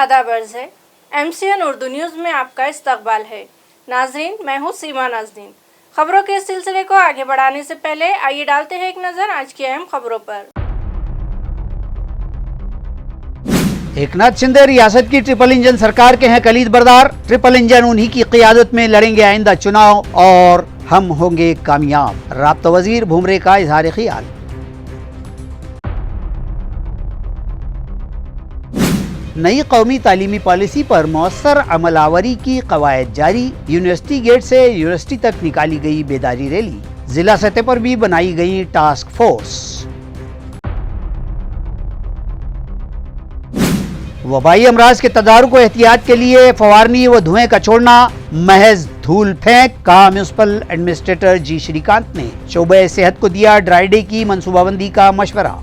आदाब अर्ज़ है। MCN उर्दू न्यूज़ में आपका इस्तकबाल है। नाज़रीन, मैं हूँ सीमा नाज़रीन। खबरों के सिलसिले को आगे बढ़ाने से पहले आइए डालते हैं एक नज़र आज की अहम खबरों पर। एकनाथ शिंदे रियासत की ट्रिपल इंजन सरकार के हैं कलीद बरदार। ट्रिपल इंजन उन्हीं की क़ियादत में लड़ेंगे आइंदा चुनाव और हम होंगे कामयाब। राब्ता वजीर भुमरे का इजहार ख्याल। नई कौमी तालीमी पॉलिसी पर मौसर अमलावरी की कवायद जारी। यूनिवर्सिटी गेट से यूनिवर्सिटी तक निकाली गई बेदारी रैली। जिला सतह पर भी बनाई गई टास्क फोर्स। वबाई अमराज के तदारुक व एहतियात के लिए फवारनी व धुएं का छोड़ना महज धूल फेंक, कहा म्यूनिसिपल एडमिनिस्ट्रेटर जी श्रीकांत ने। शोबे सेहत को दिया ड्राई डे की मनसूबाबंदी का मशवरा।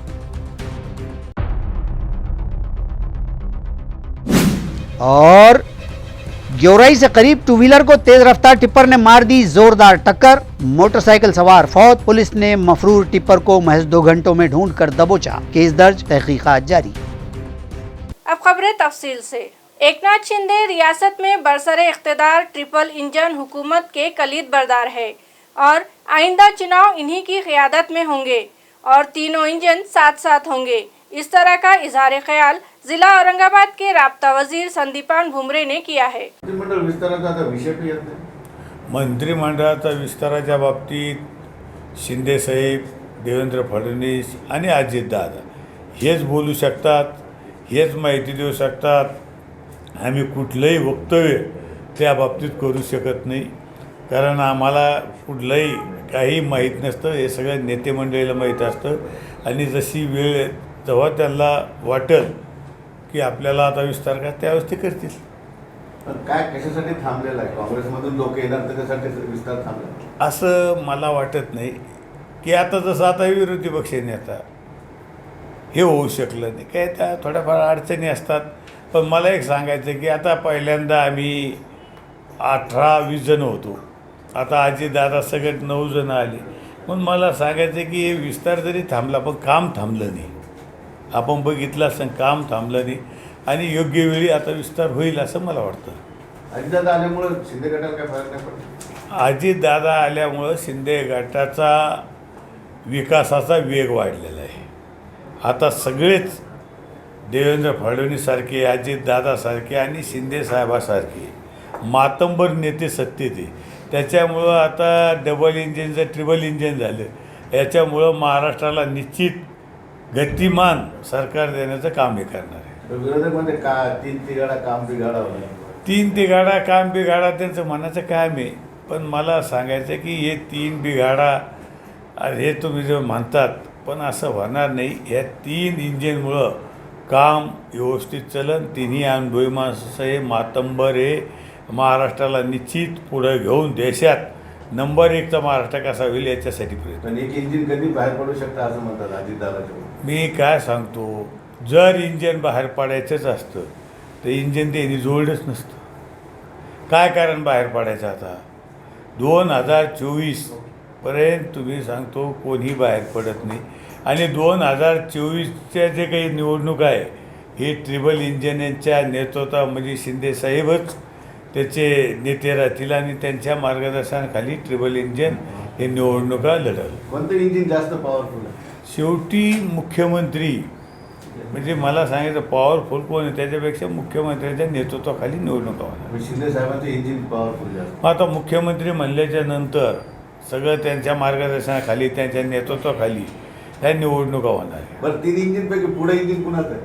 और ग्योराई से करीब टू व्हीलर को तेज रफ्तार टिप्पर ने मार दी जोरदार टक्कर। मोटरसाइकिल सवार फौत। पुलिस ने मफरूर टिप्पर को महज 2 घंटों में ढूंढकर दबोचा। केस दर्ज, तहकीकात जारी। अब खबरें तफसील से। एकनाथ शिंदे रियासत में बरसरे इख्तिदार ट्रिपल इंजन हुकूमत के कलीद बरदार है और आइंदा चुनाव इन्हीं की क़ियादत में होंगे और तीनों इंजन साथ साथ होंगे। इस तरह का इजहार ख्याल जिला औरंगाबाद के राब्ता वजीर संदीपान भुमरे ने किया है। मंत्रिमंडळाचा विस्ताराच्या बाबतीत शिंदे साहेब, देवेंद्र फडणवीस आणि अजितदादा हेच बोलू शकतात, हेच माहिती देऊ शकतात। आम्ही कुठलंही वक्तव्य त्या बाबतीत करू शकत नाही, कारण आम्हाला कुठलंही काही माहीत नसतं। हे सगळं नेते मंडळीला माहीत असतं आणि जशी वेळ जेव्हा त्यांना वाटेल की आपल्याला आता विस्तार का त्यावेळेस ते करतील। काय कशासाठी थांबलेला आहे? काँग्रेसमधून लोक येणार त्याच्यासाठी विस्तार थांबला असं मला वाटत नाही की आता जसं आता विरोधी पक्ष नेता हे होऊ शकलं नाही। काय त्या थोड्याफार अडचणी असतात, पण मला एक सांगायचं की आता पहिल्यांदा आम्ही 18-20 जण होतो, आता अजितदादा सगळ्यात 9 जण आले। पण मला सांगायचं की हे विस्तार जरी थांबला पण काम थांबलं नाही। आपण बघितलं असं काम थांबलं नाही आणि योग्य वेळी आता विस्तार होईल असं मला वाटतं। अजितदादा आल्यामुळे शिंदे गटाला काय फरक नाही पडला? अजितदादा आल्यामुळं शिंदे गटाचा विकासाचा वेग वाढलेला आहे। आता सगळेच देवेंद्र फडणवीससारखे, अजितदादासारखे आणि शिंदे साहेबासारखे मातंबर नेते सत्तेत आहे। त्याच्यामुळं आता डबल इंजिनचं ट्रिपल इंजिन झालं। याच्यामुळं महाराष्ट्राला निश्चित गतिमान सरकार देण्याचं काम हे करणार आहे। विरोधक म्हणजे का तीन तिगाडा काम बिघाडा होणार? तीन तिगाडा काम बिघाडा त्यांचं म्हणायचं काम आहे, पण मला सांगायचं की हे 3 बिघाडा हे तुम्ही जे म्हणतात, पण असं होणार नाही। या 3 इंजिनमुळं काम व्यवस्थित चलन। तिन्ही अनुभवी माणसं आहे, मातंबर आहे। महाराष्ट्राला निश्चित पुढं घेऊन देशात नंबर 1चा महाराष्ट्र कसा होईल याच्यासाठी प्रयत्न। पण एक इंजिन कधी बाहेर पडू शकतं असं म्हणतात अजितदादाचे। मी काय सांगतो, जर इंजिन बाहेर पडायचंच असतं तर इंजिन त्यांनी जोडलंच नसतं। काय कारण बाहेर पडायचं? आता 2024 पर्यंत तुम्ही सांगतो कोणी बाहेर पडत नाही आणि 2024च्या जे काही निवडणूक आहे हे ट्रिपल इंजिनच्या नेतृत्वामध्ये शिंदे साहेबच त्याचे नेते राहतील आणि त्यांच्या मार्गदर्शनाखाली ट्रिपल इंजिन हे निवडणुका लढल। कोणतं इंजिन जास्त पॉवरफुल आहे? शेवटी मुख्यमंत्री म्हणजे मला सांगितलं पॉवरफुल कोण आहे, त्याच्यापेक्षा मुख्यमंत्र्यांच्या नेतृत्वाखाली निवडणुका होणार। शिंदे साहेबांचं इंजिन पॉवरफुल जास्त। आता मुख्यमंत्री म्हणल्याच्या नंतर सगळं त्यांच्या मार्गदर्शनाखाली, त्यांच्या नेतृत्वाखाली ह्या निवडणुका होणार आहे। बरं, 3 इंजिनपैकी पुढे इंजिन कुणाचं आहे?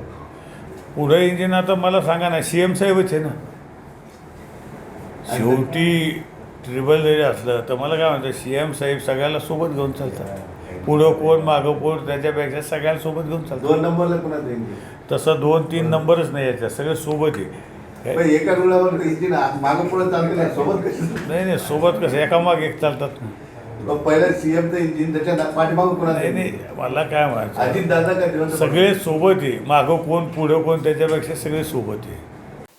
पुढं इंजिन आता मला सांगा ना, CM साहेबच आहे ना। शेवटी ट्रिपल जरी असलं तर मला काय म्हणतं, CM साहेब सगळ्याला सोबत घेऊन चालतात। पुढं कोण मागं कोण त्याच्यापेक्षा सगळ्याला सोबत घेऊन चालतात। 2 नंबरला कुणाचं इंजिन? तसं 2-3 नंबरच नाही याच्यात, सगळे सोबत आहे। पण एका रुळावर इंजिन मागं पुढे चालते ना, सोबत कसं? नाही, सोबत कसं एकामाग एक चालतात। पहिलं CMचं इंजिन, त्याच्या पाठीमागं कुणाचं? नाही, मला काय म्हणायचं, अजितदादा का देवेंद्र? सगळे सोबत आहे। मागं कोण पुढं कोण त्याच्यापेक्षा सगळे सोबत आहे।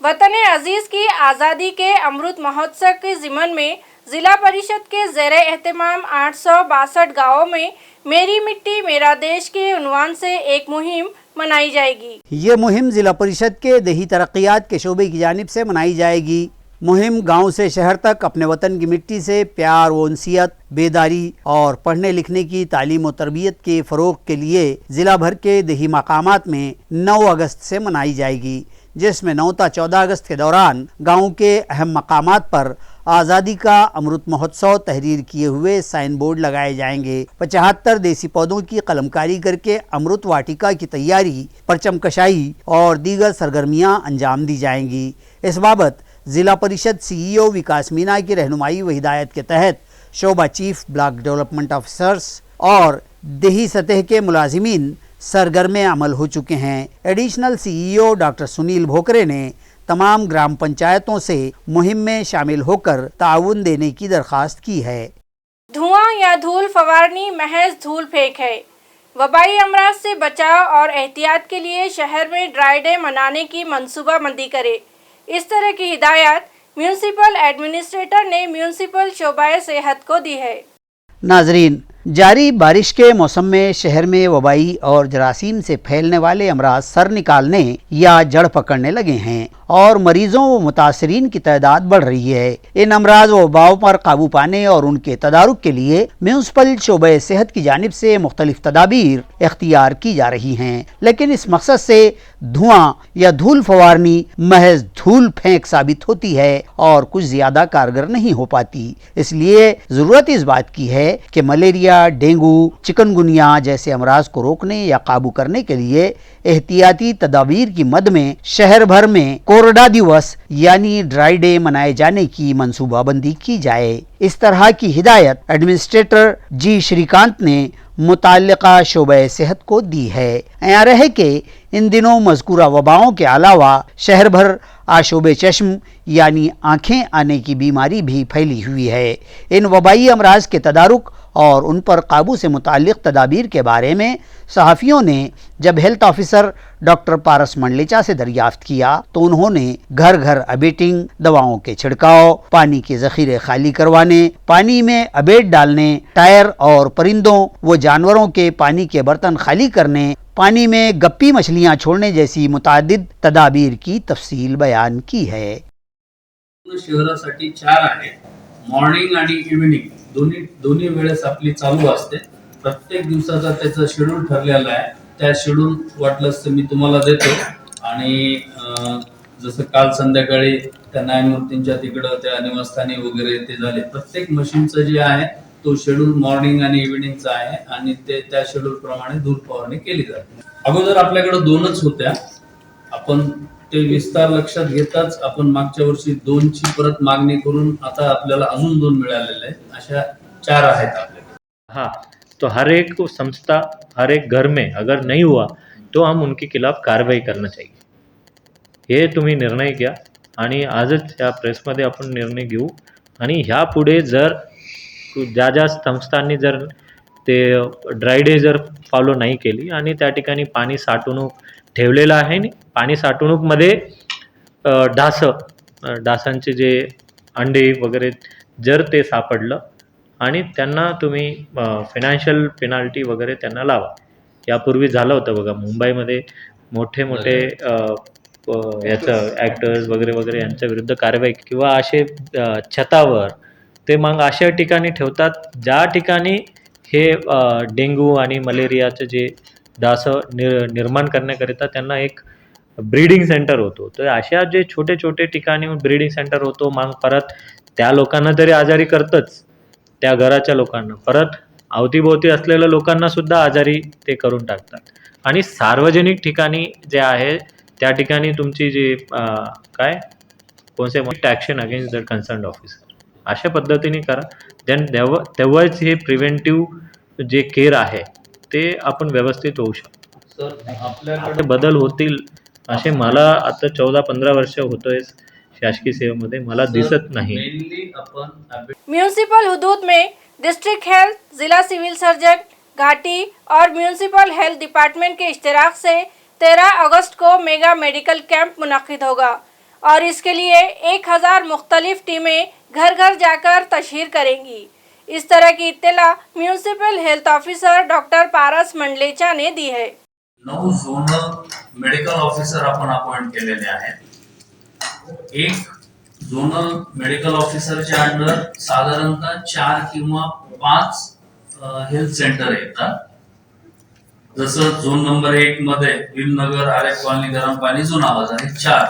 वतन अजीज की आज़ादी के अमृत महोत्सव के ज़िमन में जिला परिषद के ज़ेरे एहतमाम 862 गाँवों में मेरी मिट्टी मेरा देश के उन्वान से एक मुहिम मनाई जाएगी। ये मुहिम जिला परिषद के देही तरक्कियात के शोबे की जानिब से मनाई जाएगी। मुहिम गांव से शहर तक अपने वतन की मिट्टी से प्यार व उनसियत, बेदारी और पढ़ने लिखने की तालीम व तरबियत के फ़रोग़ के लिए ज़िला भर के देही मकामात में 9 अगस्त से मनाई जाएगी, जिसमें 9 ता 14 अगस्त के दौरान गाँव के अहम मकामात पर आज़ादी का अमृत महोत्सव तहरीर किए हुए साइन बोर्ड लगाए जाएंगे। 75 देसी पौधों की कलमकारी करके अमृत वाटिका की तैयारी, परचम कशाई और दीगर सरगर्मियाँ अंजाम दी जाएंगी। इस बाबत ज़िला परिषद CEO विकास मीना की रहनुमाई व हिदायत के तहत शोबा चीफ, ब्लॉक डेवलपमेंट ऑफिसर्स और देही सतह के मुलाजिमीन सरगर्म अमल हो चुके हैं। Additional CEO doctor Sunil Bhokare ने तमाम ग्राम पंचायतों से मुहिम में शामिल होकर ताउन देने की दरख्वास्त की है। धुआं या धूल फवारनी महज धूल फेंक है। वबाई अमराज से बचाव और एहतियात के लिए शहर में ड्राई डे मनाने की मंसूबाबंदी करे, इस तरह की हिदायत म्यूनिसिपल एडमिनिस्ट्रेटर ने म्यूनिसिपल शोबाए सेहत को दी है। नाजरीन, जारी बारिश के मौसम में शहर में वबाई और जरासीम से फैलने वाले अमराज सर निकालने या जड़ पकड़ने लगे हैं और मरीजों व मुतासरीन की तादाद बढ़ रही है। इन अमराज व वबाओं पर काबू पाने और उनके तदारुक के लिए म्यूनिसिपल शोबे सेहत की जानिब से मुख्तलिफ तदाबीर इख्तियार की जा रही हैं, लेकिन इस मकसद से धुआं या धूल फवारनी महज धूल फेंक साबित होती है और कुछ ज्यादा कारगर नहीं हो पाती। इसलिए जरूरत इस बात की है कि मलेरिया, डेंगू, चिकनगुनिया जैसे अमराज को रोकने या काबू करने के लिए एहतियाती तदाबीर की मद में शहर भर में कोरोना दिवस यानी ड्राई डे मनाए जाने की मंसूबाबंदी की जाए। इस तरह की हिदायत एडमिनिस्ट्रेटर जी श्रीकांत ने मुताल्लिका शोबे सेहत को दी है। यहाँ रहे कि इन दिनों मज़कूरा वबाओं के अलावा शहर भर आशोबे चश्म यानी आँखें आने की बीमारी भी फैली हुई है। इन वबाई अमराज के तदारुक और उन पर काबू से मुताल्लिक़ तदाबीर के बारे में सहाफ़ियों ने जब health officer doctor Paras Mandlecha से दरियाफ्त किया तो उन्होंने घर घर अबेटिंग, दवाओं के छिड़काव, पानी के ज़ख़ीरे खाली करवाने, पानी में अबेट डालने, टायर और परिंदों व जानवरों के पानी के बर्तन खाली करने, पानी में गप्पी मछलियाँ छोड़ने जैसी मुतादिद तदाबीर की तफसील बयान की है। शहरासाठी 4 आहे, मॉर्निंग आणि इव्हिनिंग दोन्ही वेळेस आपली चालू असते। प्रत्येक दिवसाचा त्याचा शेड्यूल ठरलेला आहे। त्या शेड्यूल वाटलंच तर मी तुम्हाला देतो आणि जसं काल संध्याकाळी त्या न्यायमूर्तींच्या तिकडं त्या निवासस्थानी वगैरे ते झाले। प्रत्येक मशीनचं जे आहे तो शेड्यूल मॉर्निंग आणि इव्हिनिंगचा आहे आणि ते त्या शेड्यूल प्रमाणे धूळ फवारणी केली जाते। अगोदर आपल्याकडे 2च होत्या, आपण ते विस्तार लक्षात घेताच आपण मागच्या वर्षी 2 ची परत मागणी करून आता आपल्याला अजून 2 मिळालेले आहेत, अशा 4 आहेत आपल्याकडे। हाँ, तो हर एक संस्था, हर एक घर में अगर नहीं हुआ तो हम उनके खिलाफ कारवाई करना चाहिए, हे तुम्ही निर्णय घ्या आणि आजच या प्रेसमध्ये आपण निर्णय घेऊ। आणि ह्यापुढे जर ज्या ज्या संस्थांनी जर ते ड्राय डे जर फॉलो नाही केली आणि त्या ठिकाणी पाणी साठवणूक ठेवलेलं आहे, पाणी साठवणूकमध्ये डासांचे जे अंडे वगैरे जर ते सापडलं आणि त्यांना तुम्ही फायनान्शियल पेनाल्टी वगैरे त्यांना लावा। यापूर्वी झालं होतं बघा, मुंबईमध्ये मोठे मोठे याचं ॲक्टर्स वगैरे वगैरे यांच्या विरुद्ध कारवाई किंवा असे छतावर ते मग अशा ठिकाणी ठेवतात ज्या ठिकाणी हे डेंग्यू आणि मलेरियाचे जे डास निर्माण करण्याकरिता त्यांना एक ब्रीडिंग सेंटर होतो। तर अशा जे छोटे छोटे ठिकाणी ब्रीडिंग सेंटर होतो, मग परत त्या लोकांना तरी आजारी करतच, त्या घराच्या लोकांना, परत अवतीभोवती असलेल्या लोकांना सुद्धा आजारी ते करून टाकतात। आणि सार्वजनिक ठिकाणी जे आहे त्या ठिकाणी तुमची जी काय कोणते action against the concerned officer अशा पद्धतीने करा, देन तेव्हाच हे प्रिव्हेंटिव्ह जे केअर आहे ते आपण व्यवस्थित होऊ शकतो। सर, आपल्याकडे बदल होतील असे मला आता 14-15 वर्ष होतोय शासकीय सेवेमध्ये, मला दिसत नहीं। म्यूनिसिपल हुदूद में डिस्ट्रिक्ट हेल्थ, जिला सिविल सर्जन, घाटी और म्यूनिसिपल हेल्थ डिपार्टमेंट के इश्तिराक से 13 अगस्त को मेगा मेडिकल कैंप मुनक्किद होगा और इसके लिए 1000 मुख्तलिफ टीमें घर घर जाकर तशहीर करेंगी। इस तरह की इत्तला municipal health officer doctor Paras Mandlecha ने दी है। 9 झोनल मेडिकल ऑफिसर आपण अपॉइंट केलेले आहेत. एक झोनल मेडिकल ऑफिसरच्या अंडर साधारणतः 4 किंवा 5 हेल्थ सेंटर येतात. जसं झोन नंबर 1 मध्ये भीमनगर, आरे कॉलनी, गरम पाणी, जुना बाजार हे 4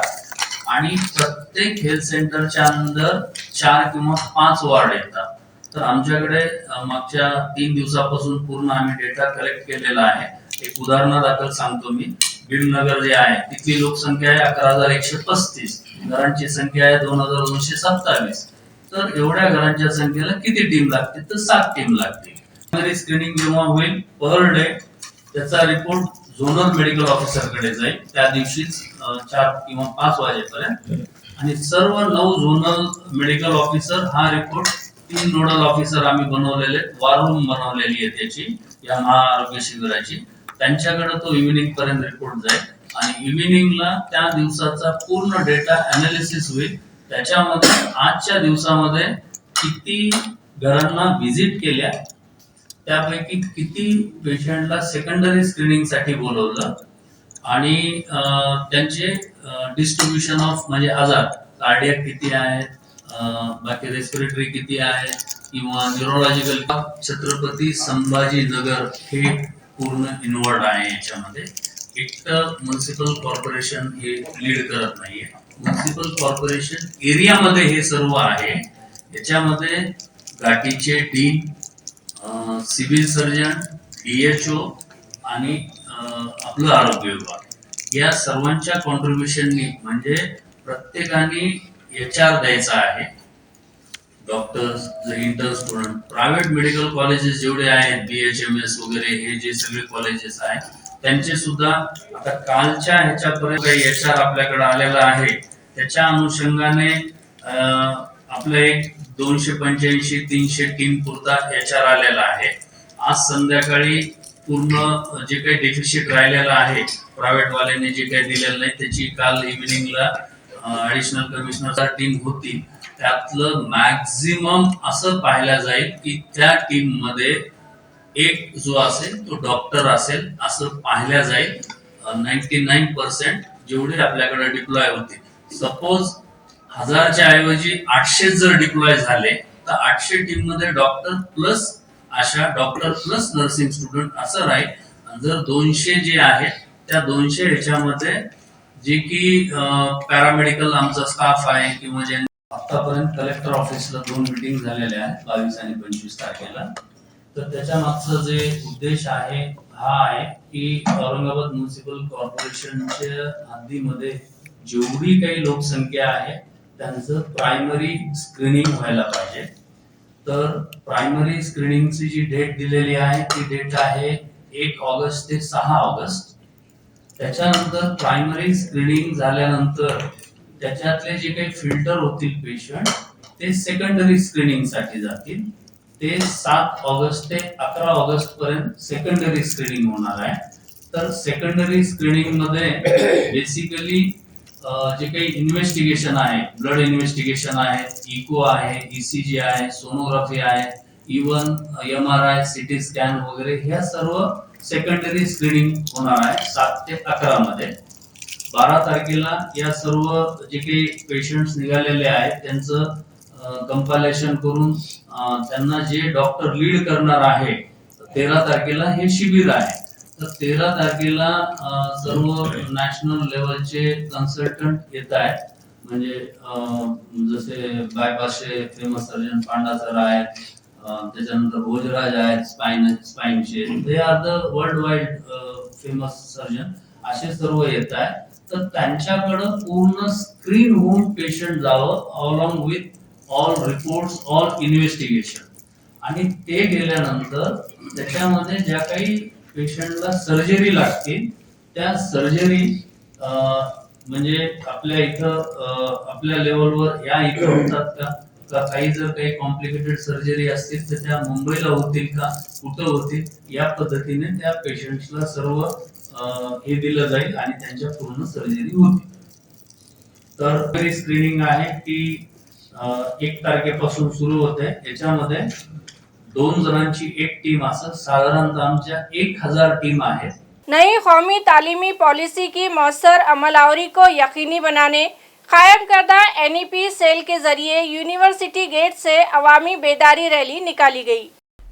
आणि प्रत्येक हेल्थ सेंटरच्या अंदर 4 किंवा 5 वार्ड येतात. तर आमच्याकडे मागच्या 3 दिवसापासून पूर्ण आम्ही डेटा कलेक्ट केलेला आहे. एक उदाहरणादाखल सांगतो मी. भीमनगर जे आहे तिथली लोकसंख्या आहे 11,135, घरांची संख्या आहे 2,227. तर एवढ्या घरांच्या संख्येला किती टीम लागते? तर 7 टीम लागते. स्क्रीनिंग जेव्हा होईल पर डे त्याचा रिपोर्ट झोनल मेडिकल ऑफिसर कडे जाईल त्या दिवशीच 4 किंवा 5 वाजेपर्यंत. आणि सर्व 9 झोनल मेडिकल ऑफिसर हा रिपोर्ट 3 नोडल ऑफिसर आम्ही बनवलेले, वॉर रूम बनवलेली आहे त्याची या महाआरोग्य शिबिराची, त्यांच्याकडे तो इव्हिनिंग पर्यंत रिपोर्ट जाईल. आणि इव्हिनिंगला त्या दिवसाचा पूर्ण डेटा अनालिसिस होईल. त्याच्यामध्ये आजच्या दिवसामध्ये किती घरांना व्हिजिट केल्या, त्यापैकी किती पेशंटला सेकंडरी स्क्रीनिंग साठी बोलवलं आणि त्यांचे डिस्ट्रीब्युशन ऑफ म्हणजे आजार कार्डियक किती आहेत, बाकी रेस्पिरेटरी किती आहे किंवा न्यूरोलॉजिकल. छत्रपती संभाजीनगर हे पूर्ण इन्व्हॉल्ड आहे याच्यामध्ये. एकटं म्युनिसिपल कॉर्पोरेशन हे लीड करत नाहीये. म्युनिसिपल कॉर्पोरेशन एरियामध्ये हे सर्व आहे. याच्यामध्ये घाटीचे डीन, सिव्हिल सर्जन, DHO आणि आपलं आरोग्य विभाग या सर्वांच्या कॉन्ट्रीब्युशननी म्हणजे प्रत्येकाने HR द्यायचा आहे. Doctors, inter student, private medical colleges जेवढे आहेत BHMS वगैरे हे जे सगळे कॉलेजेस आहेत त्यांचे सुद्धा आता कालच्या ह्याच्यापर्यंत काही HR आपल्याकडे आलेला आहे. त्याच्या अनुषंगाने आपलं एक 285-300 टीम पुरता HR आलेला आहे. आज संध्याकाळी पूर्ण जे काही डेफिशिट राहिलेला आहे प्रायव्हेट वाल्याने जे काही दिलेलं नाही त्याची काल इव्हिनिंगला ऍडिशनल कमिशनरचा टीम होती. त्यातलं मॅक्झिमम असं पाहायला जाईल की त्या टीम मध्ये एक जो असेल तो डॉक्टर असेल असं पाहायला जाईल. 99% जेवढे आपल्याकडे डिप्लॉय होते, सपोज 1000च्या ऐवजी 800 जर डिप्लॉय झाले तर 800 टीम मध्ये डॉक्टर प्लस आशा, डॉक्टर प्लस नर्सिंग स्टुडंट असं राहील. जर 200 जे आहेत त्या 200 ह्याच्यामध्ये जे की पॅरामेडिकल आमचा स्टाफ आहे किंवा जे आतापर्यंत कलेक्टर ऑफिसला 2 मीटिंग झालेल्या आहेत 22 आणि 25 तारखेला. तर त्याच्या मागचा जे उद्देश आहे हा आहे की औरंगाबाद म्युनिसिपल कॉर्पोरेशनच्या हद्दीमध्ये जेवढी काही लोकसंख्या आहे त्यांचं प्रायमरी स्क्रीनिंग व्हायला पाहिजे. तर प्रायमरी स्क्रीनिंगची जी डेट दिलेली आहे ती डेट आहे 1 ऑगस्ट ते 6 ऑगस्ट. त्याच्यानंतर प्रायमरी स्क्रीनिंग झाल्यानंतर त्याच्यातले जे काही फिल्टर होतील पेशंट ते सेकंडरी स्क्रीनिंग साठी जातील. ते 7 ऑगस्ट ते 11 ऑगस्ट पर्यंत सेकंडरी स्क्रीनिंग होणार आहे. तर सेकंडरी स्क्रीनिंग मध्ये बेसिकली जे काही इन्व्हेस्टिगेशन आहे, ब्लड इन्व्हेस्टिगेशन आहे, इको आहे, ECG आहे, सोनोग्राफी आहे, इवन MRI, CT स्कॅन वगैरे ह्या सर्व सेकंडरी स्क्रीनिंग होणार आहे 7 ते 11 मध्ये. 12 तारखेला या सर्व जे काही पेशंट्स निघालेले आहेत त्यांचं कंपायलेशन करून त्यांना जे डॉक्टर लीड करणार आहे. 13 तारखेला हे शिबिर आहे. तर 13 तारखेला सर्व नॅशनल लेवलचे कन्सल्टंट येत आहेत. म्हणजे जसे बायपासचे फेमस सर्जन पांडा सर आहेत, त्याच्यानंतर भोजराज आहेत स्पाइनचे, they are the world wide famous surgeon, असे सर्व येत आहेत. तर त्यांच्याकडं पूर्ण स्क्रीन होऊन पेशंट जावं along with all reports, all investigation. आणि ते गेल्यानंतर त्याच्यामध्ये ज्या काही पेशंटला सर्जरी लागतील त्या सर्जरी म्हणजे आपल्या इथं आपल्या लेवलवर या इथं होतात का काही जर काही कॉम्प्लिकेटेड सर्जरी असतील तर त्या मुंबईला होतील का, कुठं होतील, या पद्धतीने त्या पेशंट्सला सर्व हे दिलं जाईल आणि त्यांच्या पूर्ण सर्जरी होती. तर स्क्रीनिंग आहे ती 1 तारखेपासून सुरू होते. याच्यामध्ये 2 जणांची एक टीम असं साधारणतः आमच्या 1000 टीम आहेत नई कौमी तालीमी पॉलिसी की मौसर अमलावरी को यकीनी बनाने कायम करदा NEP सेल के जरिए यूनिवर्सिटी गेट से अवामी बेदारी रैली निकाली गई।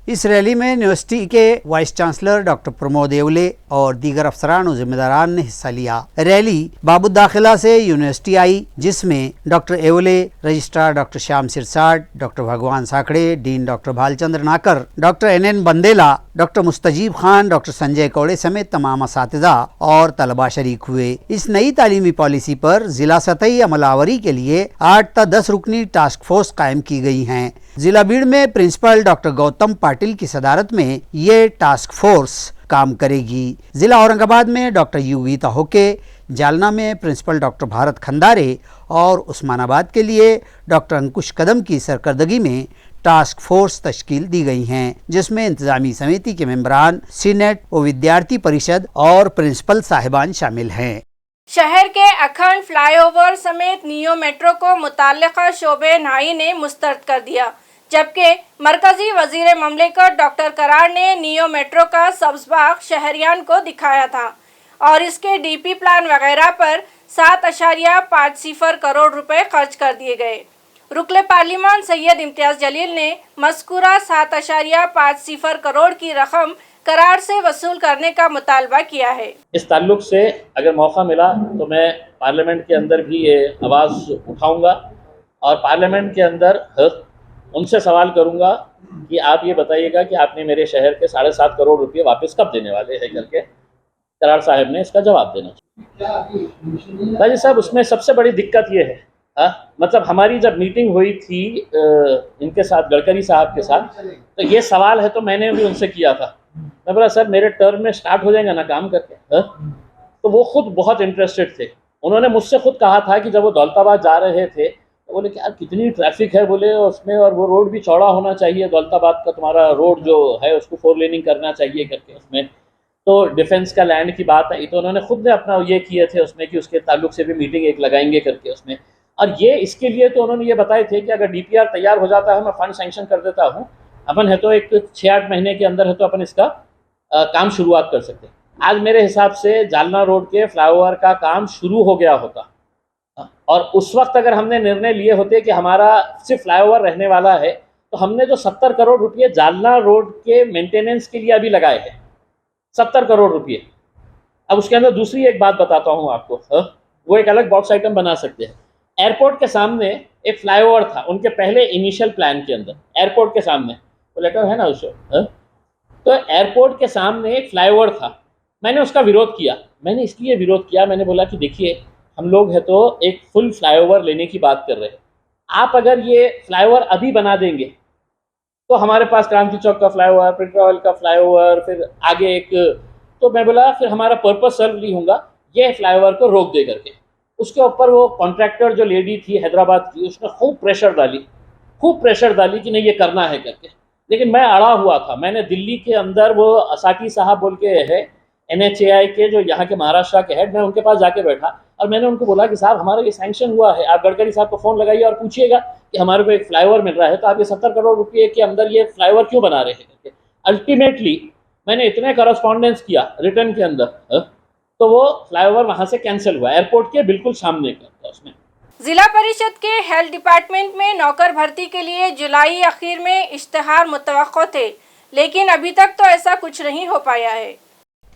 इस रैली में यूनिवर्सिटी के vice chancellor doctor Pramod Yewale और दीगर अफसरान और जिम्मेदारान ने हिस्सा लिया। रैली बाबुद दाखिला से यूनिवर्सिटी आई, जिसमें doctor Yewale, registrar doctor Shyam Sirsat, doctor Bhagwan Sakde, dean doctor Bhalchandra Nakar, doctor NN Bandela, doctor Mustajeeb Khan, doctor Sanjay Kaude समेत तमाम असातिज़ा और तलबा शरीक हुए। इस नई तालीमी पॉलिसी पर जिला सतही अमलावरी के लिए 8 ta 10 रुकनी टास्क फोर्स कायम की गई हैं। जिला बीड़ में प्रिंसिपल डॉक्टर गौतम पाटिल की सदारत में ये टास्क फोर्स काम करेगी। जिला औरंगाबाद में डॉक्टर U गीता होके, जालना में प्रिंसिपल डॉक्टर भारत खंदारे और उस्मानाबाद के लिए डॉक्टर अंकुश कदम की सरकर्दगी में टास्क फोर्स तश्कील दी गई हैं, जिसमें इंतजामी समिति के मेंबरान, सीनेट और विद्यार्थी परिषद और प्रिंसिपल साहिबान शामिल हैं। शहर के अखंड फ्लाईओवर समेत नियो मेट्रो को मुताल्लिका शोबे नाई ने मुस्तरद कर दिया, जबकि मरकजी वजीर ममलिकत डॉक्टर करार ने नियो मेट्रो का सब्ज बाग शहरियान को दिखाया था और इसके DP प्लान वगैरह पर 7.50 करोड़ रुपए खर्च कर दिए गए। रुकले पार्लिमान सैयद इम्तियाज जलील ने मज़कूरा 7.50 करोड़ की रकम करार से वसूल करने का मुतालबा किया है। इस ताल्लुक से अगर मौका मिला तो मैं पार्लियामेंट के अंदर भी ये आवाज़ उठाऊंगा और पार्लियामेंट के अंदर उनसे सवाल करूंगा कि आप ये बताइएगा कि आपने मेरे शहर के 7.5 करोड़ रुपये वापस कब देने वाले हैं करके करार साहब ने इसका जवाब देना चाहिए। राजी साहब, उसमें सबसे बड़ी दिक्कत ये है, मतलब हमारी जब मीटिंग हुई थी इनके साथ, गडकरी साहब के साथ, तो ये सवाल है तो मैंने भी उनसे किया था। मैं बोला सर मेरे टर्म में स्टार्ट हो जाएगा ना काम करके, तो वो खुद बहुत इंटरेस्टेड थे। उन्होंने मुझसे खुद कहा था कि जब वो दौलताबाद जा रहे थे तो बोले कि यार कितनी ट्रैफिक है बोले उसमें, और वो रोड भी चौड़ा होना चाहिए, दौलताबाद का तुम्हारा रोड जो है उसको 4 लेनिंग करना चाहिए करके उसमें, तो डिफेंस का लैंड की बात आई तो उन्होंने खुद ने अपना ये किए थे उसमें कि उसके ताल्लुक से भी मीटिंग एक लगाएंगे करके उसमें। और ये इसके लिए तो उन्होंने ये बताए थे कि अगर DPR तैयार हो जाता है मैं फ़ंड सैंक्शन कर देता हूँ, अपन है तो एक 6-8 महीने के अंदर है तो अपन इसका काम शुरुआत कर सकते हैं। आज मेरे हिसाब से जालना रोड के फ्लाईओवर का काम शुरू हो गया होता और उस वक्त अगर हमने निर्णय लिए होते कि हमारा सिर्फ फ्लाईओवर रहने वाला है तो हमने जो 70 करोड़ रुपये जालना रोड के मेंटेनेंस के लिए अभी लगाए हैं, 70 करोड़ रुपये। अब उसके अंदर दूसरी एक बात बताता हूँ आपको, वो एक अलग बॉक्स आइटम बना सकते हैं। एयरपोर्ट के सामने एक फ्लाईओवर था उनके पहले इनिशियल प्लान के अंदर, एयरपोर्ट के सामने वो लेटर है ना उसको, तो एयरपोर्ट के सामने एक फ्लाईओवर था। मैंने उसका विरोध किया। मैंने इसलिए विरोध किया, मैंने बोला कि देखिए हम लोग है तो एक फुल फ्लाईओवर लेने की बात कर रहे हैं, आप अगर ये फ्लाईओवर अभी बना देंगे तो हमारे पास क्रांति चौक का फ्लाईओवर, प्रिंटर ऑयल का फ्लाईओवर, फिर आगे एक, तो मैं बोला फिर हमारा पर्पस सर्व नहीं होगा, ये फ्लाईओवर को रोक दे करके। उसके ऊपर वो कॉन्ट्रैक्टर जो लेडी थी हैदराबाद की, उसने खूब प्रेशर डाली कि नहीं ये करना है करके, लेकिन मैं अड़ा हुआ था। मैंने दिल्ली के अंदर वो असाटी साहब बोल के है NHAI के जो यहाँ के महाराष्ट्र के हेड, मैं उनके पास जाके बैठा और मैंने उनको बोला कि साहब हमारा ये सैंक्शन हुआ है, आप गडकरी साहब को फ़ोन लगाइए और पूछिएगा कि हमारे को एक फ्लाईओवर मिल रहा है तो आप ये 70 करोड़ रुपये के अंदर ये फ्लाईओवर क्यों बना रहे हैं करके। अल्टीमेटली मैंने इतने करस्पॉन्डेंस किया रिटर्न के अंदर, तो वो फ्लाईओवर वहाँ से कैंसिल हुआ, एयरपोर्ट के बिल्कुल सामने का उसमें। जिला परिषद के हेल्थ डिपार्टमेंट में नौकर भर्ती के लिए जुलाई आखिर में इश्तिहार मुतवक्को थे, लेकिन अभी तक तो ऐसा कुछ नहीं हो पाया है।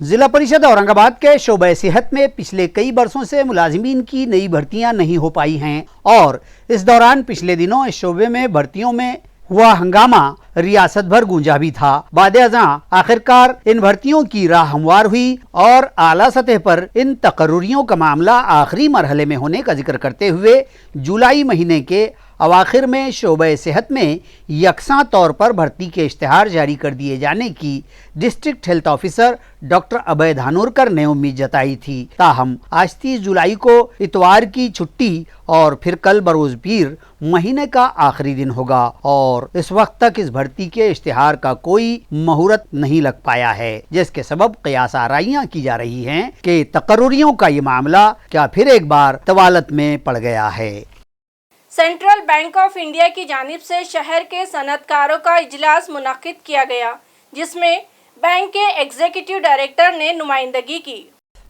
जिला परिषद औरंगाबाद के शोबे सेहत में पिछले कई बरसों से मुलाजिमीन की नई भर्तियां नहीं हो पाई हैं और इस दौरान पिछले दिनों इस शोबे में भर्तियों में हुआ हंगामा रियासत भर गूंजा भी था। बाद-ए-अज़ां आखिरकार इन भर्तियों की राह हमवार हुई और आला सतह पर इन तकर्रुरियों का मामला आखिरी मरहले में होने का जिक्र करते हुए जुलाई महीने के अवाखिर में शोबे सेहत में यकसा तौर पर भर्ती के इश्तिहार जारी कर दिए जाने की डिस्ट्रिक्ट हेल्थ ऑफिसर डॉक्टर अभय धानोरकर ने उम्मीद जताई थी। ताहम आज 30 जुलाई को इतवार की छुट्टी और फिर कल बरोज पीर महीने का आखिरी दिन होगा और इस वक्त तक इस भर्ती के इश्तिहार का कोई मुहूर्त नहीं लग पाया है, जिसके सबब क़यास आराइयां की जा रही हैं कि तकर्रुरियों का ये मामला क्या फिर एक बार तवालत में पड़ गया है। सेंट्रल बैंक ऑफ इंडिया की जानिब से शहर के सनतकारों का इजलास मुनक्किद किया गया, जिसमें बैंक के एग्जीक्यूटिव डायरेक्टर ने नुमाइंदगी की।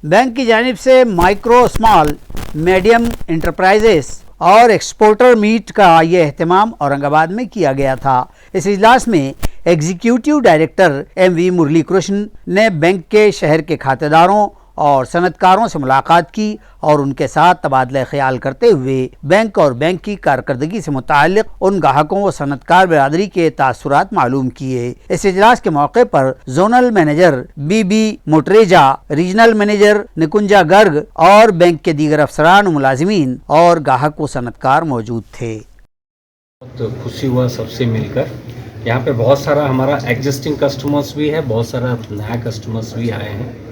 बैंक की जानिब से माइक्रो स्मॉल मीडियम इंटरप्राइजेस और एक्सपोर्टर मीट का ये अहतमाम औरंगाबाद में किया गया था। इस इजलास में executive director MV Murali Krishna ने बैंक के शहर के खातेदारों और सनतकारों से मुलाकात की और उनके साथ तबादला ख्याल करते हुए बैंक और बैंक की कारकर्दगी से मुताल्लिक उन ग्राहकों व सनतकार बिरादरी के तासुरात मालूम किए। इस इजलास के मौके पर zonal manager BB Motreja, regional manager Nikunja Garg और बैंक के दीगर अफसरान, मुलाजिमीन और ग्राहक व सनतकार मौजूद थे। बहुत खुशी हुआ सबसे मिलकर। यहाँ पे बहुत सारा हमारा एग्जिस्टिंग कस्टमर्स भी है, बहुत सारा नया कस्टमर्स भी आए हैं।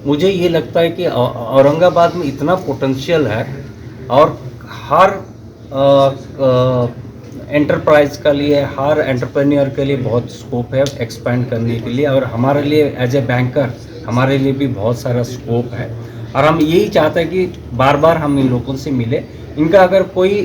मुझे ये लगता है कि औरंगाबाद में इतना पोटेंशियल है और हर एंटरप्राइज का लिए, हर एंटरप्रेन्योर के लिए बहुत स्कोप है एक्सपेंड करने के लिए, और हमारे लिए एज ए बैंकर हमारे लिए भी बहुत सारा स्कोप है। और हम यही चाहते हैं कि बार बार हम इन लोगों से मिले, इनका अगर कोई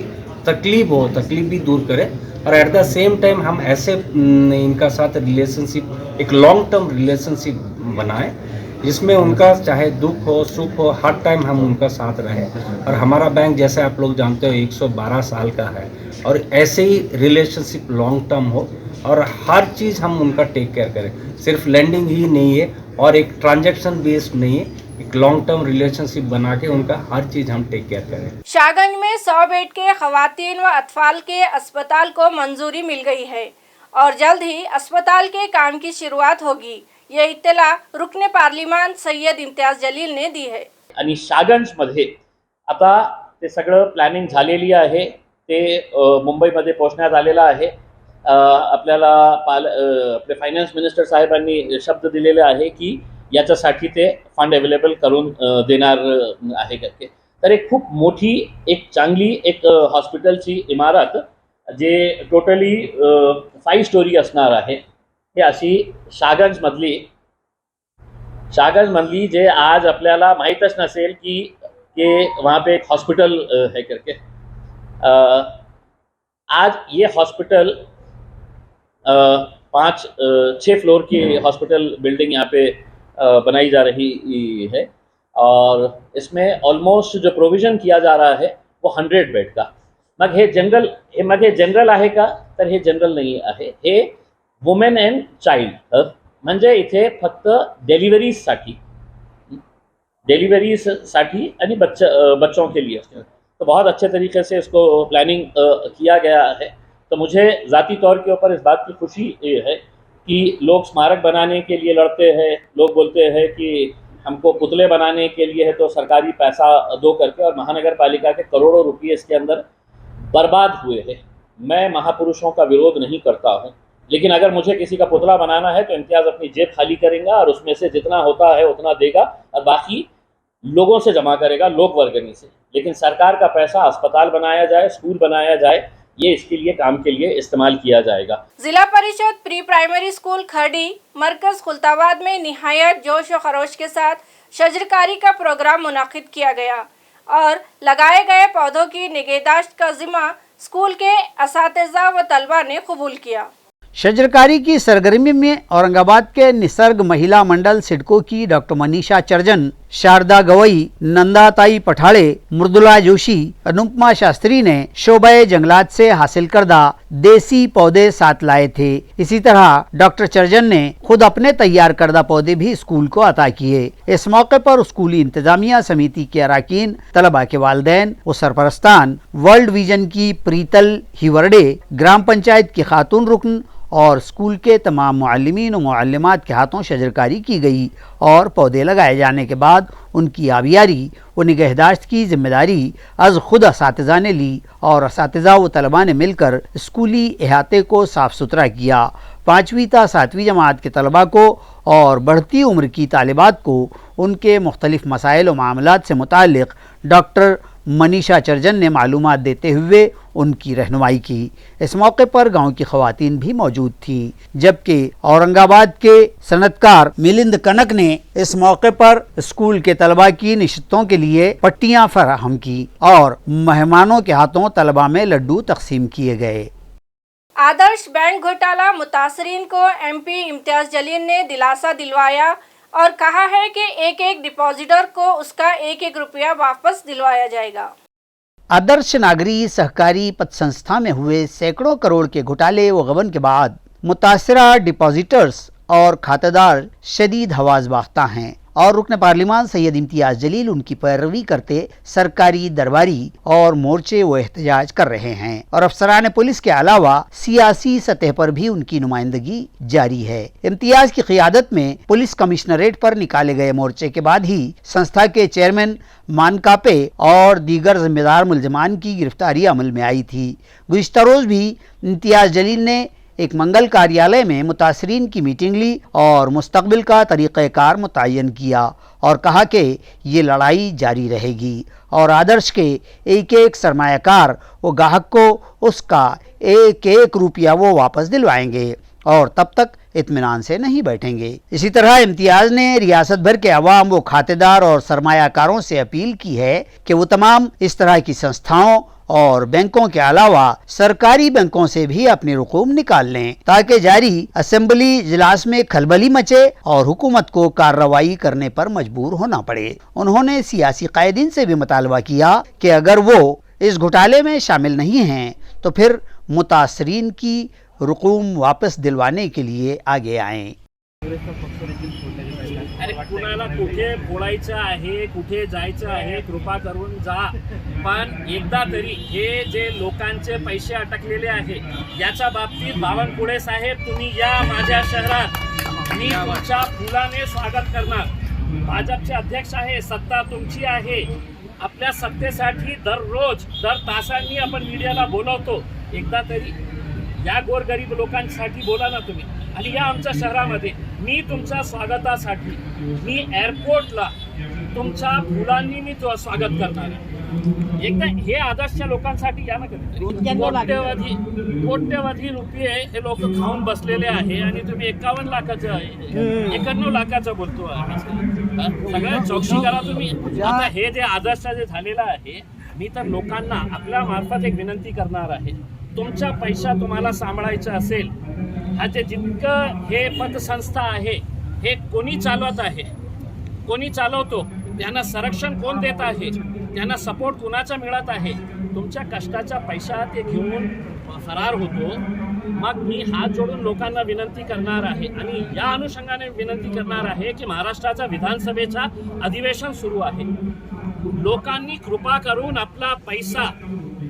तकलीफ हो तकलीफ भी दूर करें, और एट द सेम टाइम हम ऐसे इनका साथ रिलेशनशिप, एक लॉन्ग टर्म रिलेशनशिप बनाएं जिसमें उनका चाहे दुख हो सुख हो हर टाइम हम उनका साथ रहें। और हमारा बैंक जैसे आप लोग जानते हो 112 साल का है, और ऐसे ही रिलेशनशिप लॉन्ग टर्म हो और हर चीज़ हम उनका टेक केयर करें। सिर्फ लेंडिंग ही नहीं है और एक ट्रांजैक्शन बेस्ड नहीं है, एक लॉन्ग टर्म रिलेशनशिप बना के उनका हर चीज़ हम टेक केयर करें। शाहगंज में 100 बेड के खवातीन व अतफाल के अस्पताल को मंजूरी मिल गई है और जल्द ही अस्पताल के काम की शुरुआत होगी। ये इत्तला रुकने पार्लिमान सय्यद इम्तियाज जलील ने दी है। आणि शाहगंजमध्ये आता ते सगळं प्लॅनिंग झालेली आहे, ते मुंबईमध्ये पोहोचण्यात आलेलं आहे। आपल्याला आपले फायनान्स मिनिस्टर साहेबांनी शब्द दिलेले आहे की याच्यासाठी ते फंड अवेलेबल करून देणार आहे करके। तर एक खूप मोठी एक चांगली एक हॉस्पिटलची इमारत जे टोटली 5 स्टोरी असणार आहे, हे अशी शाहगंजमधली जे आज आपल्याला माहीतच नसेल की वहाँ पे एक हॉस्पिटल है करके। आज ये हॉस्पिटल 6 फ्लोर की हॉस्पिटल बिल्डिंग यहाँ पे बनाई जा रही है, और इसमें ऑलमोस्ट जो प्रोविजन किया जा रहा है वो 100 बेड का। मग हे जनरल आहे का? तर हे जनरल नाही आहे, हे वुमेन अँड चाइल्ड, म्हणजे इथे फक्त डिलिव्हरीसाठी आणि बच्चों के लिए। तो बहुत अच्छे तरीके से इसको प्लानिंग किया गया है। तो मुझे ज़ाती तौर के ऊपर इस बात की खुशी है कि लोग स्मारक बनाने के लिए लड़ते हैं, लोग बोलते हैं कि हमको पुतले बनाने के लिए है तो सरकारी पैसा दो करके, और महानगर पालिका के करोड़ों रुपये इसके अंदर बर्बाद हुए हैं। मैं महापुरुषों का विरोध नहीं करता हूँ, लेकिन अगर मुझे किसी का पुतला बनाना है तो इम्तियाज़ अपनी जेब खाली करेगा और उसमें से जितना होता है उतना देगा और बाकी लोगों से जमा करेगा, लोक वर्गनी से। लेकिन सरकार का पैसा अस्पताल बनाया जाए, स्कूल बनाया जाए, ये इसके लिए काम के लिए इस्तेमाल किया जाएगा। जिला परिषद प्री प्राइमरी स्कूल खरडी मरकज खुलताबाद में निहायत जोश व खरोश के साथ शजरकारी का प्रोग्राम मुनाकिद किया गया और लगाए गए पौधों की निगहदाश्त का जिम्मा स्कूल के असातिज़ा व तलबा ने कबूल किया। शजरकारी की सरगर्मी में औरंगाबाद के निसर्ग महिला मंडल सिडको की डॉक्टर मनीषा चर्जन, शारदा गवई, नंदाताई पठाड़े, मृदुला जोशी, अनुपमा शास्त्री ने शोबे जंगलात से हासिल करदा देसी पौधे साथ लाए थे। इसी तरह डॉक्टर चर्जन ने खुद अपने तैयार करदा पौधे भी स्कूल को अता किए। इस मौके पर स्कूली इंतजामिया समिति के अराकीन, तलबा के वालिदैन व सरपरस्तान, वर्ल्ड विजन की प्रीतल हिवरडे, ग्राम पंचायत की खातून रुकन और स्कूल के तमाम मुअल्लिमीन व मुअल्लिमात के हाथों शजरकारी की गई और पौधे लगाए जाने के बाद उनकी आबियारी व निगहदाश्त की जिम्मेदारी अज खुद असातिज़ा ने ली और असातिज़ा व तलबा ने मिलकर स्कूली अहाते को साफ़ सुथरा किया। 5वीं ता 7वीं जमात के तलबा को और बढ़ती उम्र की तालिबात को उनके मुख्तलिफ मसाइल व मामलात से मुताल्लिक़ डॉक्टर मनीषा चर्जन ने मालूमात देते हुए उनकी रहनुमाई की। इस मौके पर गांव की ख़वातीन भी मौजूद थी, जबकि औरंगाबाद के सनतकार मिलिंद कनक ने इस मौके पर स्कूल के तलबा की निश्चितों के लिए पट्टियां फराहम की और मेहमानों के हाथों तलबा में लड्डू तकसीम किए गए। आदर्श बैंक घोटाला मुतासरीन को एमपी इम्तियाज जलील ने दिलासा दिलवाया और कहा है कि एक एक डिपॉजिटर को उसका एक एक रुपया वापस दिलवाया जाएगा। आदर्श नागरी सहकारी पत संस्था में हुए सैकड़ों करोड़ के घोटाले व गबन के बाद मुतासरा डिपॉजिटर्स और खातेदार शदीद हवास बाख्ता हैं और रुकन पार्लिमान सैयद इम्तियाज जलील उनकी पैरवी करते सरकारी दरबारी और मोर्चे व एहतजाज कर रहे हैं और अफसरान पुलिस के अलावा सियासी सतह पर भी उनकी नुमाइंदगी जारी है। इम्तियाज की क़ियादत में पुलिस कमिश्नरेट पर निकाले गए मोर्चे के बाद ही संस्था के चेयरमैन मानकापे और दीगर जिम्मेदार मुलजमान की गिरफ्तारी अमल में आई थी। गुज़िश्ता रोज़ भी इम्तियाज जलील ने एक मंगल कार्यालय में मुतासरीन की मीटिंग ली और मुस्तकबिल का तरीक़ाकार मुतय्यन किया और कहा कि ये लड़ाई जारी रहेगी और आदर्श के एक एक सरमायाकार व गाहक को उसका एक एक रुपया वो वापस दिलवाएंगे और तब तक इत्मीनान से नहीं बैठेंगे। इसी तरह इम्तियाज ने रियासत भर के अवाम व खातेदार और सरमायाकारों से अपील की है कि वो तमाम इस तरह की संस्थाओं और बैंकों के अलावा सरकारी बैंकों से भी अपने रकूम निकाल लें ताकि जारी असेंबली इजलास में खलबली मचे और हुकूमत को कार्रवाई करने पर मजबूर होना पड़े। उन्होंने सियासी कायदीन से भी मुतालबा किया कि अगर वो इस घोटाले में शामिल नहीं हैं तो फिर मुतासरीन की रकूम वापस दिलवाने के लिए आगे आएं। अरे कुणाला कुठे बोलायचं आहे, कुठे जायचं आहे, कृपा करून जा, पण एकदा तरी हे जे लोकांचे पैसे अटकलेले आहे याच्या बाबतीत बावनकुळे साहेब तुम्ही या माझ्या शहरात, मी तुमच्या फुलाने स्वागत करणार। भाजपचे अध्यक्ष आहे, सत्ता तुमची आहे, आपल्या सत्तेसाठी दररोज दर तासांनी आपण मीडियाला बोलवतो, एकदा तरी या गोरगरीब लोकांसाठी बोला ना तुम्ही। आणि या आमच्या शहरामध्ये मी तुमच्या स्वागतासाठी मी एअरपोर्टला तुमच्या फुलांनी मी तो स्वागत करणार आहे। एकदा हे आदर्शच्या लोकांसाठी या ना कधी कोट्यवधी रुपये हे लोक खाऊन बसलेले आहे आणि तुम्ही 51 लाखाचं बोलतो सगळ्या चौकशी करा तुम्ही। आता हे जे आदर्श जे झालेलं आहे, मी तर लोकांना आपल्या मार्फत एक विनंती करणार आहे, तुमचा पैसा तुम्हाला सांभाळायचा असेल, हा जे जितकं हे पतसंस्था आहे हे कोणी चालवत आहे, कोणी चालवतो, त्यांना संरक्षण कोण देत आहे, त्यांना सपोर्ट कुणाचा मिळत आहे, तुमच्या कष्टाचा पैसा ते घेऊन फरार होतो। मग मी हात जोडून लोकांना विनंती करणार आहे आणि या अनुषंगाने विनंती करणार आहे की महाराष्ट्राचा विधानसभेचा अधिवेशन सुरू आहे, लोकांनी कृपा करून आपला पैसा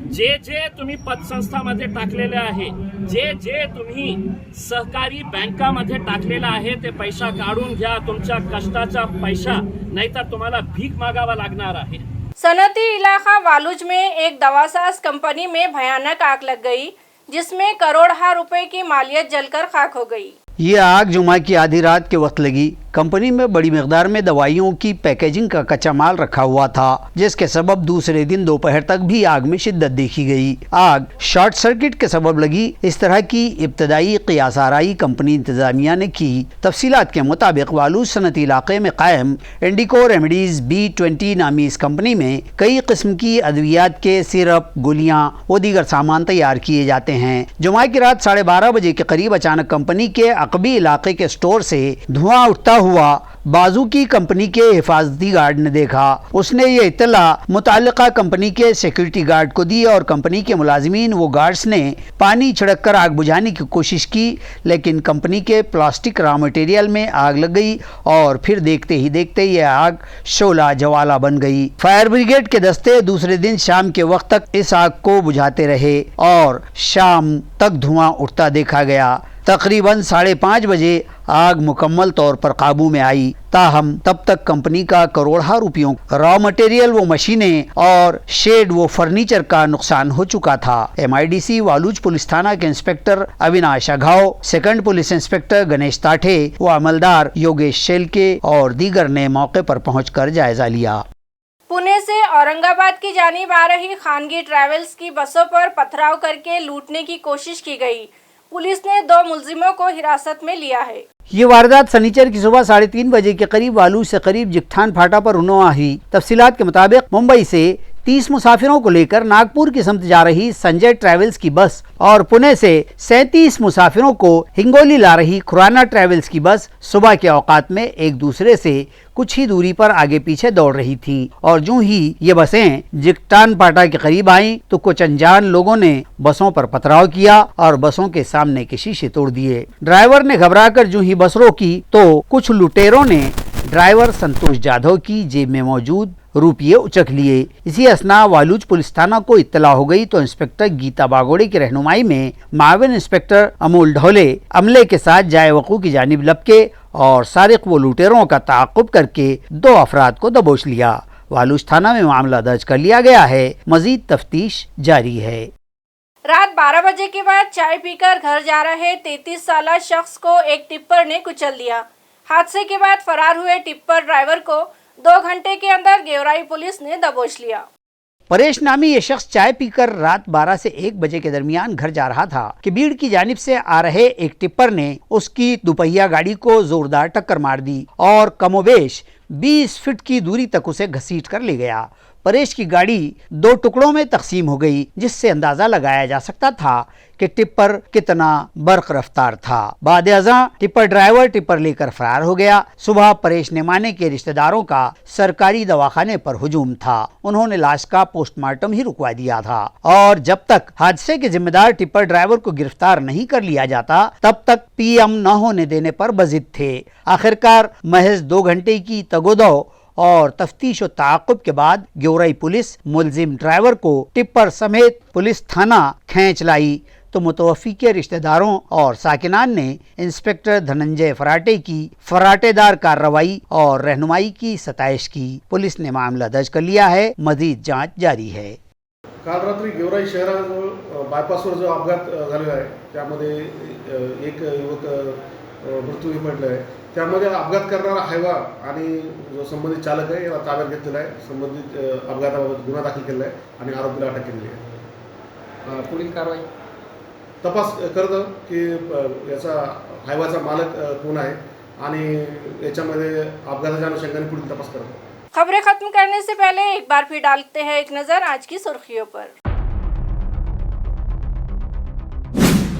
जे जे तुम्ही पतसंस्थामध्ये टाकलेले आहे, जे जे तुम्ही सहकारी बँकामध्ये टाकलेला आहे ते पैसा काढून घ्या, तुमच्या कष्टाचा पैसा, नाहीतर तुम्हाला भीक मागावा लागणार आहे। सनती इलाका वालूज में एक दवासाज कंपनी में भयानक आग लग गई जिसमें करोड़ों रुपए की मालियत जलकर खाक हो गई। ये आग जुमा की आधी रात के वक्त लगी। कंपनी में बड़ी मिकदार में दवाइयों की पैकेजिंग का कच्चा माल रखा हुआ था, जिसके सबब दूसरे दिन दोपहर तक भी आग में शिद्दत देखी गई। आग शॉर्ट सर्किट के सबब लगी, इस तरह की इब्तदाई क़ियास आराई कंपनी इंतजामिया ने की। तफसीलात के मुताबिक वालूज सनती इलाके में कायम इंडिको रेमेडीज B20 नामी इस कंपनी में कई किस्म की अद्वियात के सिरप, गोलियाँ व दीगर सामान तैयार किए जाते हैं। जुमा की रात 12:30 बजे के करीब अचानक कंपनी के अकबी इलाके के स्टोर से धुआं उठता हुआ बाजू की कंपनी के हिफाजती गार्ड ने देखा। उसने ये इत्तला मुताल्लिका कंपनी के सिक्योरिटी गार्ड को दी और कंपनी के मुलाजिमीन व गार्ड्स ने पानी छिड़क कर आग बुझाने की कोशिश की, लेकिन कंपनी के प्लास्टिक रॉ मटेरियल में आग लग गई और फिर देखते ही देखते यह आग शोला जवाला बन गई। फायर ब्रिगेड के दस्ते दूसरे दिन शाम के वक्त तक इस आग को बुझाते रहे और शाम तक धुआं उठता देखा गया। तकरीबन 5:30 बजे आग मुकम्मल तौर पर काबू में आई। ताहम तब तक कंपनी का करोड़ों रुपयों रॉ मटेरियल व मशीनें और शेड व फर्नीचर का नुकसान हो चुका था। MIDC वालूज पुलिस थाना के inspector Avinash Aghav, second police inspector Ganesh Tathe व अमलदार योगेश शेलके और दीगर ने मौके पर पहुंचकर जायजा लिया। पुणे से औरंगाबाद की जानिब आ रही खानगी ट्रैवल्स की बसों पर पथराव करके लूटने की कोशिश की गई। पुलिस ने 2 मुलजिमों को हिरासत में लिया है। ये वारदात शनिचर की सुबह 3:30 बजे के करीब वालूज से करीब जिकठान फाटा पर रुनुमा हुई। तफसीलात के मुताबिक मुंबई से 30 मुसाफिरों को लेकर नागपुर की समत जा रही संजय ट्रैवल्स की बस और पुणे से 37 मुसाफिरों को हिंगोली ला रही खुराना ट्रैवल्स की बस सुबह के औकात में एक दूसरे से कुछ ही दूरी पर आगे पीछे दौड़ रही थी और जो ही ये बसें जिकटान पाटा के करीब आईं तो कुछ अनजान लोगों ने बसों पर पथराव किया और बसों के सामने के शीशे तोड़ दिए। ड्राइवर ने घबराकर जो ही बस रोकी तो कुछ लुटेरों ने ड्राइवर संतोष जाधव की जेब में मौजूद रुपये उचक लिए। इसी असना वालूज पुलिस थाना को इत्तला हो गई तो इंस्पेक्टर गीता बागोड़े की रहनुमाई में माविन इंस्पेक्टर अमोल ढोले अमले के साथ जाए वकू की जानिब लपके और सारिक व लुटेरों का ताक़ुब करके 2 अफराद को दबोच लिया। वालूज थाना में मामला दर्ज कर लिया गया है, मजीद तफ्तीश जारी है। रात 12 बजे के बाद चाय पीकर घर जा रहे 33 साला शख्स को एक टिप्पर ने कुचल दिया। हादसे के बाद फरार हुए टिप्पर ड्राइवर को 2 घंटे के अंदर गेवराई पुलिस ने दबोच लिया। परेश नामी ये शख्स चाय पीकर रात 12 से 1 बजे के दरमियान घर जा रहा था कि भीड़ की जानिब से आ रहे एक टिप्पर ने उसकी दुपहिया गाड़ी को जोरदार टक्कर मार दी और कमोबेश 20 फीट की दूरी तक उसे घसीट कर ले गया। परेश की गाड़ी 2 टुकड़ों में तकसीम हो गई, जिससे अंदाजा लगाया जा सकता था कि टिप्पर कितना बर्क रफ्तार था। बाद अज़ां टिप्पर ड्राइवर टिप्पर लेकर फरार हो गया। सुबह परेश नेमाने के रिश्तेदारों का सरकारी दवाखाने पर हुजूम था। उन्होंने लाश का पोस्टमार्टम ही रुकवा दिया था और जब तक हादसे के जिम्मेदार टिप्पर ड्राइवर को गिरफ्तार नहीं कर लिया जाता तब तक पीएम न होने देने पर बजिद थे। आखिरकार महज 2 घंटे की तगोदो और तफ्तीश और ताक़ुब के बाद गेवराई पुलिस मुलजिम ड्राइवर को टिप्पर समेत पुलिस थाना खींच लाई तो मुतवफ़ी के रिश्तेदारों और साकिनान ने इंस्पेक्टर धनंजय फराटे की फराटेदार कार्रवाई और रहनुमाई की सताइश की। पुलिस ने मामला दर्ज कर लिया है, मजीद जांच जारी है। काल रात्री गेवराई शहराजवळ बायपासवर जो अपघात झालेला आहे त्यामध्ये एक युवक मृत्यूही पडला आहे। त्यामध्ये अपघात करणारा हायवा आणि जो संबंधित चालक आहे याला ताब्यात घेतलेला आहे। संबंधित अपघाताबाबत गुन्हा दाखल केलेला आहे आणि आरोपीला अटक केलेली आहे। पुढील कारवाई तपास करतो की याचा हायवाचा मालक कोण आहे आणि याच्यामध्ये अपघाताच्या अनुषंगाने पुढील तपास करतो। खबरें खत्म करने से पहले एक बार फिर डालते हैं एक नजर आज की सुर्खियों पर।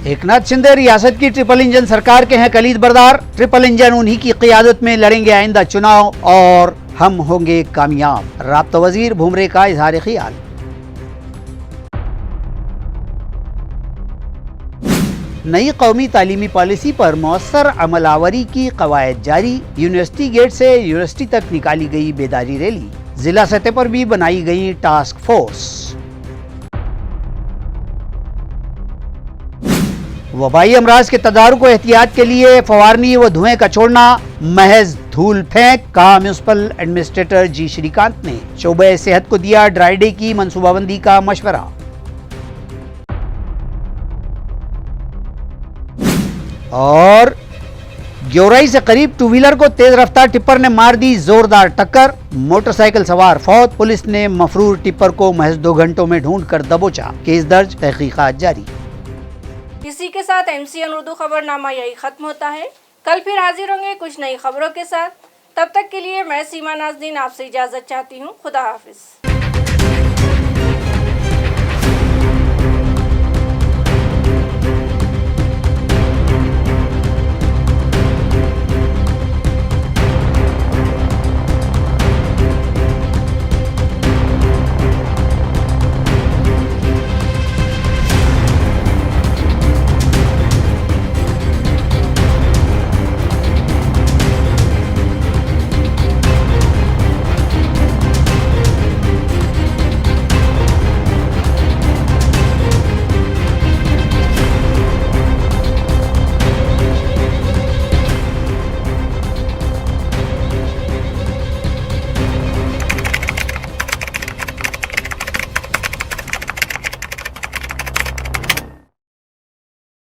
एकनाथ शिंदे रियासत की ट्रिपल इंजन सरकार के हैं कलीद बरदार। ट्रिपल इंजन उन्हीं की क़ियादत में लड़ेंगे आइंदा चुनाव और हम होंगे कामयाब। राब्ता वजीर भुमरे का इजहार ख्याल। नई कौमी तालीमी पॉलिसी पर मौसर अमलावरी की कवायद जारी। यूनिवर्सिटी गेट से यूनिवर्सिटी तक निकाली गई बेदारी रैली। जिला सतह पर भी बनाई गई टास्क फोर्स। वबाई अमराज के तदारुक व एहतियात के लिए फवारनी व धुएं का छोड़ना महज धूल फेंक, कहा म्यूनिसिपल एडमिनिस्ट्रेटर जी श्रीकांत ने। शोबे सेहत को दिया ड्राई डे की मनसूबाबंदी का मशवरा। और गेवराई से करीब 2 व्हीलर को तेज रफ्तार टिप्पर ने मार दी जोरदार टक्कर। मोटरसाइकिल सवार फौत। पुलिस ने मफरूर टिप्पर को महज 2 घंटों में ढूंढकर दबोचा। केस दर्ज, तहकीकात जारी। इसी के साथ MCN उर्दू खबरनामा यही खत्म होता है। कल फिर हाजिर होंगे कुछ नई खबरों के साथ। तब तक के लिए मैं सीमा नाज़नीन आपसे इजाजत चाहती हूँ। खुदा हाफिज।